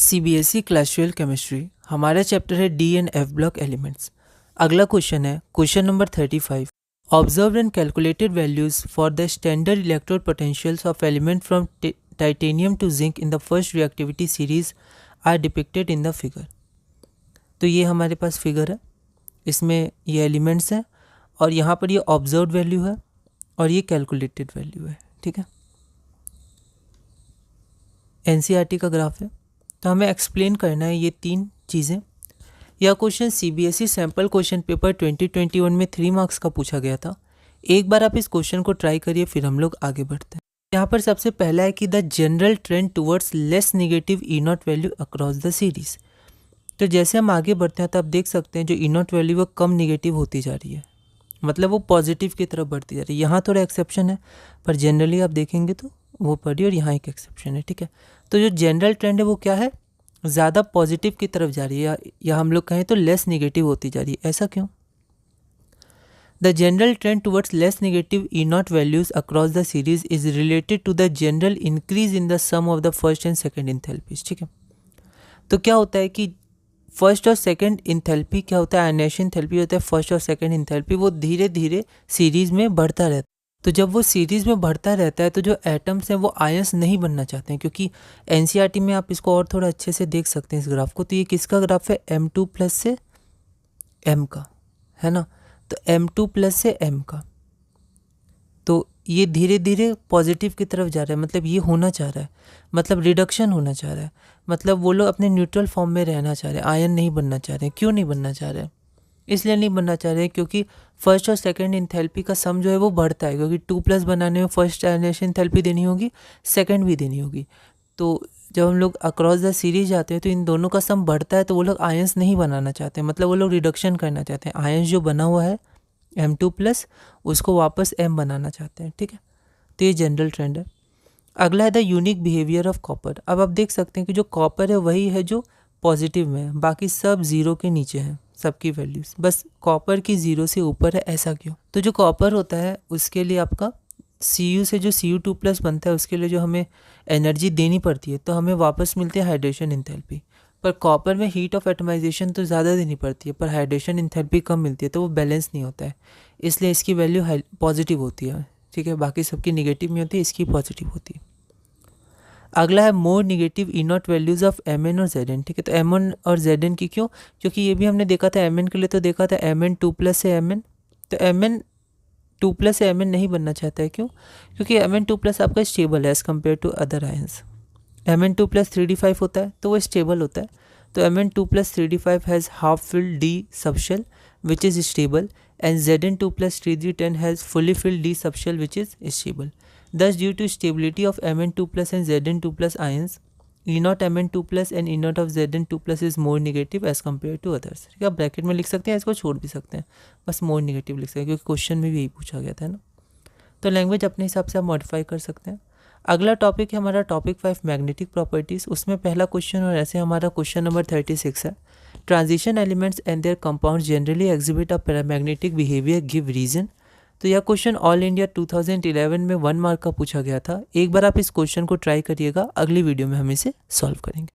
CBSE class 12 chemistry हमारा chapter है D and F block elements. अगला क्वेश्चन है question number 35। Observe and calculated values for the standard electrode potentials of element from titanium to zinc in the first reactivity series are depicted in the figure. तो ये हमारे पास figure है, इसमें ये elements हैं और यहाँ पर ये ऑब्जर्व वैल्यू है और ये कैलकुलेटेड वैल्यू है। ठीक है, एनसीईआरटी का ग्राफ है। तो हमें एक्सप्लेन करना है ये तीन चीज़ें। यह question CBSE sample question paper 2021 में 3 मार्क्स का पूछा गया था। एक बार आप इस क्वेश्चन को ट्राई करिए, फिर हम लोग आगे बढ़ते हैं। यहाँ पर सबसे पहला है कि the general trend towards less negative E not value across the series. तो जैसे हम आगे बढ़ते हैं तो आप देख सकते हैं जो ई नॉट वैल्यू वो कम नेगेटिव होती जा रही है, मतलब वो पॉजिटिव की तरफ बढ़ती जा रही है। यहाँ थोड़ा एक्सेप्शन है, पर जनरली आप देखेंगे तो वो पढ़िए और यहाँ एक एक्सेप्शन है। ठीक है, तो जो जनरल ट्रेंड है वो क्या है, ज़्यादा पॉजिटिव की तरफ जा रही है, या हम लोग कहें तो लेस नेगेटिव होती जा रही है। ऐसा क्यों? The general trend towards less negative E naught values across the series is related to the general increase in the sum of the first and second enthalpies. ठीक है, तो क्या होता है कि फर्स्ट और सेकेंड इंथैल्पी क्या होता है, आयनेशन इंथैल्पी होता है। फर्स्ट और सेकेंड इंथैल्पी वो धीरे धीरे सीरीज में बढ़ता रहता है। तो जब वो सीरीज में बढ़ता रहता है तो जो एटम्स हैं वो आयंस नहीं बनना चाहते हैं, क्योंकि एनसीईआरटी में आप इसको और थोड़ा अच्छे से देख सकते हैं इस ग्राफ को। तो ये किसका ग्राफ है, M2 प्लस से M का, है ना। तो M2 प्लस से M का, तो ये धीरे धीरे पॉजिटिव की तरफ जा रहा है, मतलब ये होना चाह रहा है, मतलब रिडक्शन होना चाह रहा है, मतलब वो लोग अपने न्यूट्रल फॉर्म में रहना चाह रहे हैं, आयन नहीं बनना चाह रहे हैं। क्यों नहीं बनना चाह रहे हैं? इसलिए नहीं बनना चाह रहे हैं क्योंकि फर्स्ट और सेकंड इंथैल्पी का सम जो है वो बढ़ता है, क्योंकि 2+ बनाने में फर्स्ट आयनेशन इंथैल्पी देनी होगी, सेकंड भी देनी होगी। तो जब हम लोग अक्रॉस द सीरीज जाते हैं तो इन दोनों का सम बढ़ता है, तो वो लोग आयंस नहीं बनाना चाहते हैं, मतलब वो लोग रिडक्शन करना चाहते हैं। आयंस जो बना हुआ है M2+ उसको वापस M बनाना चाहते हैं। ठीक है, तो ये जनरल ट्रेंड है। अगला है the unique behaviour of copper. अब आप देख सकते हैं कि जो कॉपर है वही है जो पॉजिटिव में है, बाकी सब जीरो के नीचे हैं सबकी वैल्यूज, बस कॉपर की 0 से ऊपर है। ऐसा क्यों? तो जो कॉपर होता है उसके लिए आपका Cu से जो Cu2+ बनता है उसके लिए जो हमें एनर्जी देनी पड़ती है, तो हमें वापस मिलती है हाइड्रेशन इंथैल्पी। पर कॉपर में हीट ऑफ एटमाइजेशन तो ज़्यादा देनी पड़ती है, पर हाइड्रेशन इंथैल्पी कम मिलती है, तो वो बैलेंस नहीं होता है, इसलिए इसकी वैल्यू पॉजिटिव होती है। ठीक है, बाकी सबकी निगेटिव में होती है, इसकी पॉजिटिव होती है। अगला है more negative E naught values of Mn और Zn। ठीक है, तो Mn और Zn की क्यों? क्योंकि ये भी हमने देखा था Mn के लिए, तो देखा था Mn2+ से Mn, तो Mn2+ से Mn नहीं बनना चाहता है। क्यों? क्योंकि Mn2+ आपका स्टेबल है as compare to other ions. Mn2+ 3d5 होता है तो वो स्टेबल होता है, तो Mn2+ 3d5 has half filled D subshell which is stable, and Zn2+ 3d10 has fully filled D subshell which is stable. Thus, due to stability of Mn2+ and Zn2+ ions, E0 Mn2+ and E0 of Zn2+ is more negative as compared to others। ठीक है, आप bracket में लिख सकते हैं, इसको छोड़ भी सकते हैं, बस मोर नेगेटिव लिख सकते हैं क्योंकि क्वेश्चन में भी यही पूछा गया था ना। तो लैंग्वेज अपने हिसाब से आप मॉडिफाई कर सकते हैं। अगला टॉपिक है हमारा टॉपिक 5 मैग्नेटिक प्रॉपर्टीज़। उसमें पहला क्वेश्चन और ऐसे हमारा क्वेश्चन नंबर 36 है। Transition elements and their compound generally exhibit a paramagnetic behaviour, give reason. तो यह क्वेश्चन ऑल इंडिया 2011 में 1 मार्क का पूछा गया था। एक बार आप इस क्वेश्चन को ट्राई करिएगा, अगली वीडियो में हम इसे सॉल्व करेंगे।